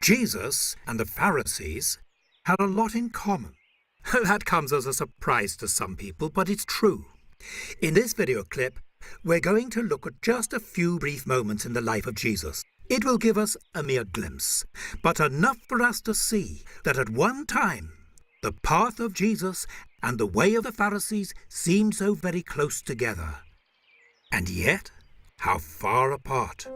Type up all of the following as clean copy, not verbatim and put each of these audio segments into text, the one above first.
Jesus and the Pharisees had a lot in common. That comes as a surprise to some people, but it's true. In this video clip, we're going to look at just a few brief moments in the life of Jesus. It will give us a mere glimpse, but enough for us to see that at one time, the path of Jesus and the way of the Pharisees seemed so very close together. And yet, how far apart.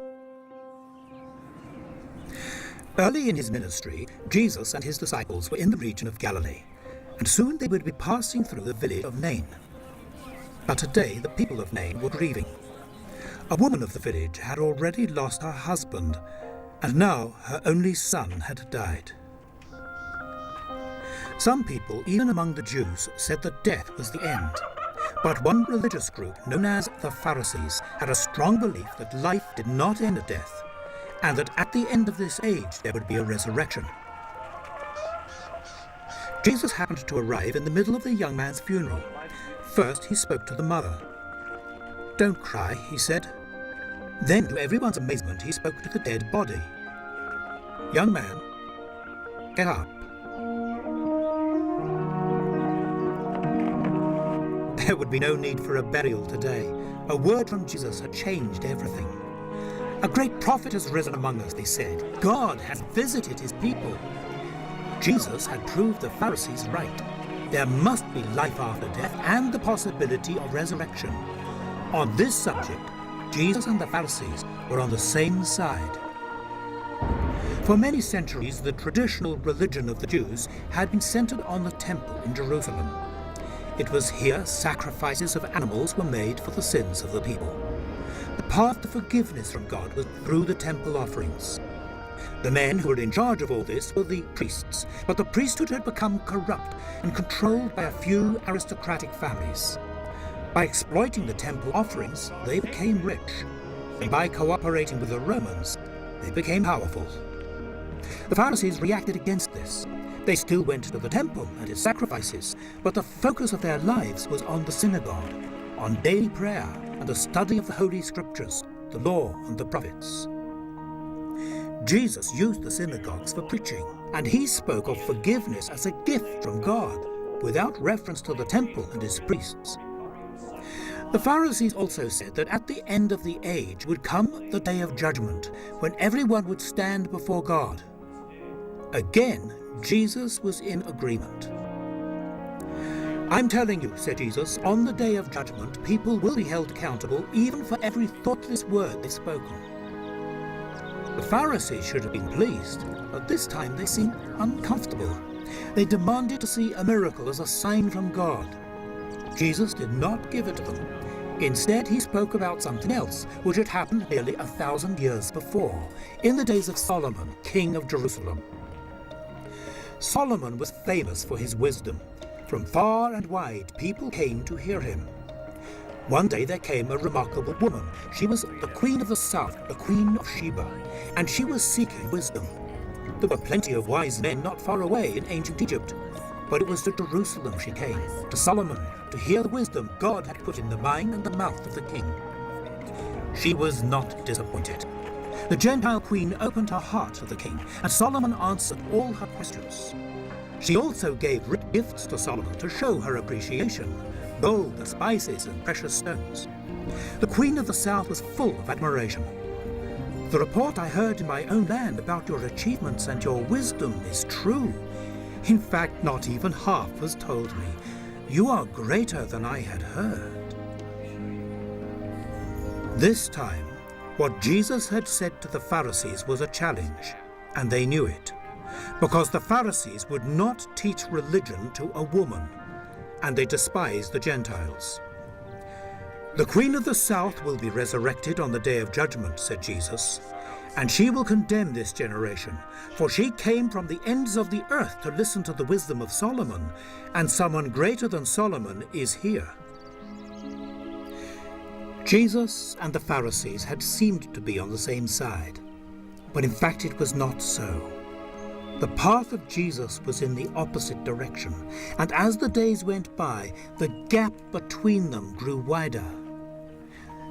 Early in his ministry, Jesus and his disciples were in the region of Galilee, and soon they would be passing through the village of Nain. But today the people of Nain were grieving. A woman of the village had already lost her husband, and now her only son had died. Some people, even among the Jews, said that death was the end. But one religious group, known as the Pharisees, had a strong belief that life did not end at death, and that at the end of this age there would be a resurrection. Jesus happened to arrive in the middle of the young man's funeral. First he spoke to the mother. "Don't cry," he said. Then, to everyone's amazement, he spoke to the dead body. "Young man, get up." There would be no need for a burial today. A word from Jesus had changed everything. "A great prophet has risen among us," they said. "God has visited his people." Jesus had proved the Pharisees right. There must be life after death and the possibility of resurrection. On this subject, Jesus and the Pharisees were on the same side. For many centuries, the traditional religion of the Jews had been centered on the temple in Jerusalem. It was here sacrifices of animals were made for the sins of the people. The path to forgiveness from God was through the temple offerings. The men who were in charge of all this were the priests, but the priesthood had become corrupt and controlled by a few aristocratic families. By exploiting the temple offerings, they became rich, and by cooperating with the Romans, they became powerful. The Pharisees reacted against this. They still went to the temple and its sacrifices, but the focus of their lives was on the synagogue, on daily prayer and the study of the Holy Scriptures, the law and the prophets. Jesus used the synagogues for preaching, and he spoke of forgiveness as a gift from God, without reference to the temple and its priests. The Pharisees also said that at the end of the age would come the day of judgment, when everyone would stand before God. Again, Jesus was in agreement. "I'm telling you," said Jesus, "on the day of judgment, people will be held accountable even for every thoughtless word they've spoken." The Pharisees should have been pleased, but this time they seemed uncomfortable. They demanded to see a miracle as a sign from God. Jesus did not give it to them. Instead, he spoke about something else, which had happened nearly 1,000 years before, in the days of Solomon, king of Jerusalem. Solomon was famous for his wisdom. From far and wide, people came to hear him. One day there came a remarkable woman. She was the queen of the south, the queen of Sheba, and she was seeking wisdom. There were plenty of wise men not far away in ancient Egypt, but it was to Jerusalem she came, to Solomon, to hear the wisdom God had put in the mind and the mouth of the king. She was not disappointed. The Gentile queen opened her heart to the king, and Solomon answered all her questions. She also gave rich gifts to Solomon to show her appreciation: gold, the spices, and precious stones. The queen of the south was full of admiration. "The report I heard in my own land about your achievements and your wisdom is true. In fact, not even half was told me. You are greater than I had heard." This time, what Jesus had said to the Pharisees was a challenge, and they knew it, because the Pharisees would not teach religion to a woman, and they despised the Gentiles. "The Queen of the South will be resurrected on the day of judgment," said Jesus, "and she will condemn this generation, for she came from the ends of the earth to listen to the wisdom of Solomon, and someone greater than Solomon is here." Jesus and the Pharisees had seemed to be on the same side, but in fact it was not so. The path of Jesus was in the opposite direction, and as the days went by, the gap between them grew wider.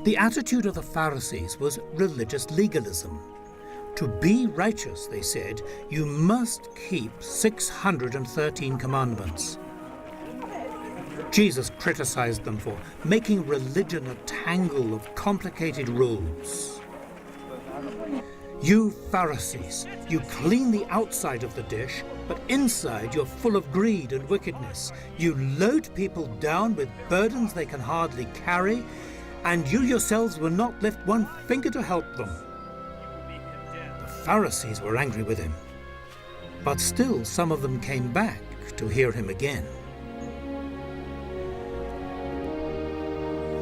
The attitude of the Pharisees was religious legalism. To be righteous, they said, you must keep 613 commandments. Jesus criticized them for making religion a tangle of complicated rules. You Pharisees, you clean the outside of the dish, but inside you're full of greed and wickedness. You load people down with burdens they can hardly carry, and you yourselves will not lift one finger to help them. The Pharisees were angry with him, but still some of them came back to hear him again.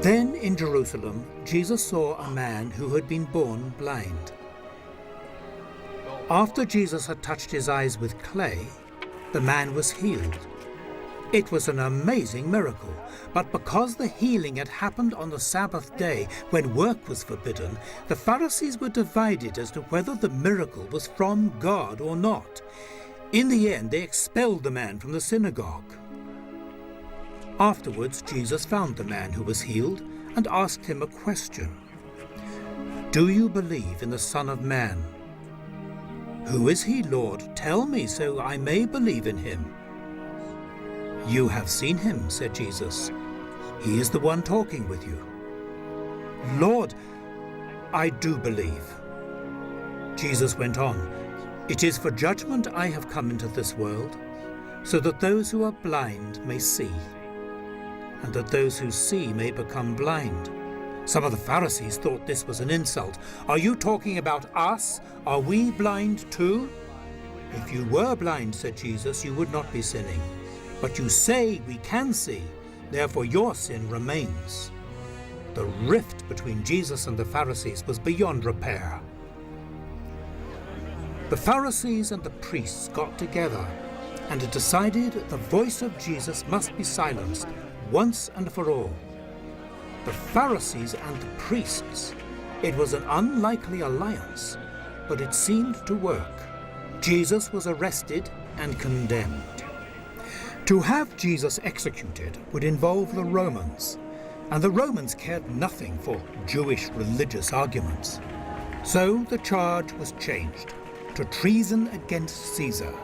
Then in Jerusalem, Jesus saw a man who had been born blind. After Jesus had touched his eyes with clay, the man was healed. It was an amazing miracle, but because the healing had happened on the Sabbath day when work was forbidden, the Pharisees were divided as to whether the miracle was from God or not. In the end, they expelled the man from the synagogue. Afterwards, Jesus found the man who was healed and asked him a question. Do you believe in the Son of Man? Who is he, Lord? Tell me so I may believe in him. You have seen him, said Jesus. He is the one talking with you. Lord, I do believe. Jesus went on, It is for judgment I have come into this world, so that those who are blind may see, and that those who see may become blind. Some of the Pharisees thought this was an insult. Are you talking about us? Are we blind too? If you were blind, said Jesus, you would not be sinning. But you say we can see, therefore your sin remains. The rift between Jesus and the Pharisees was beyond repair. The Pharisees and the priests got together and decided the voice of Jesus must be silenced once and for all. The Pharisees and the priests. It was an unlikely alliance, but it seemed to work. Jesus was arrested and condemned. To have Jesus executed would involve the Romans, and the Romans cared nothing for Jewish religious arguments. So the charge was changed to treason against Caesar,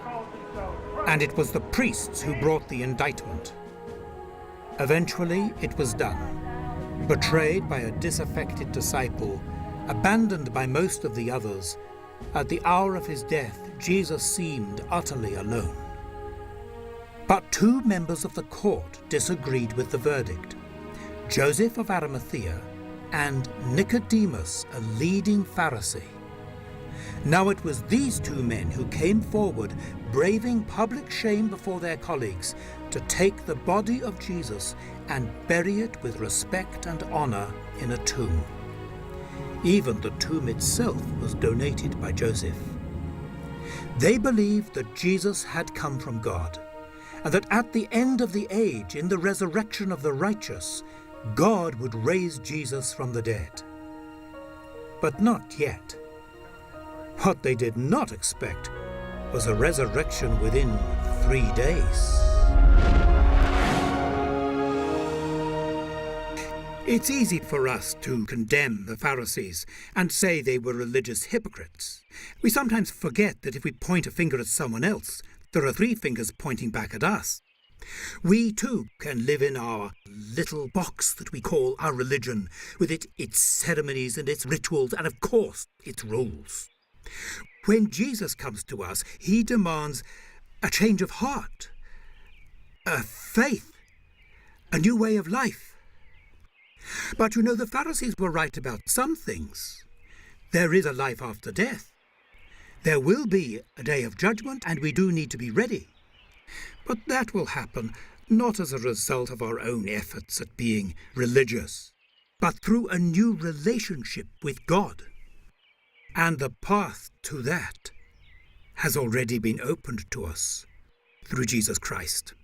and it was the priests who brought the indictment. Eventually it was done. Betrayed by a disaffected disciple, abandoned by most of the others, at the hour of his death, Jesus seemed utterly alone. But two members of the court disagreed with the verdict: Joseph of Arimathea and Nicodemus, a leading Pharisee. Now it was these two men who came forward, braving public shame before their colleagues, to take the body of Jesus and bury it with respect and honor in a tomb. Even the tomb itself was donated by Joseph. They believed that Jesus had come from God, and that at the end of the age, in the resurrection of the righteous, God would raise Jesus from the dead. But not yet. What they did not expect was a resurrection within 3 days. It's easy for us to condemn the Pharisees and say they were religious hypocrites. We sometimes forget that if we point a finger at someone else, there are 3 fingers pointing back at us. We too can live in our little box that we call our religion, with its ceremonies and its rituals and, of course, its rules. When Jesus comes to us, he demands a change of heart, a faith, a new way of life. But you know, the Pharisees were right about some things. There is a life after death. There will be a day of judgment, and we do need to be ready. But that will happen not as a result of our own efforts at being religious, but through a new relationship with God. And the path to that has already been opened to us through Jesus Christ.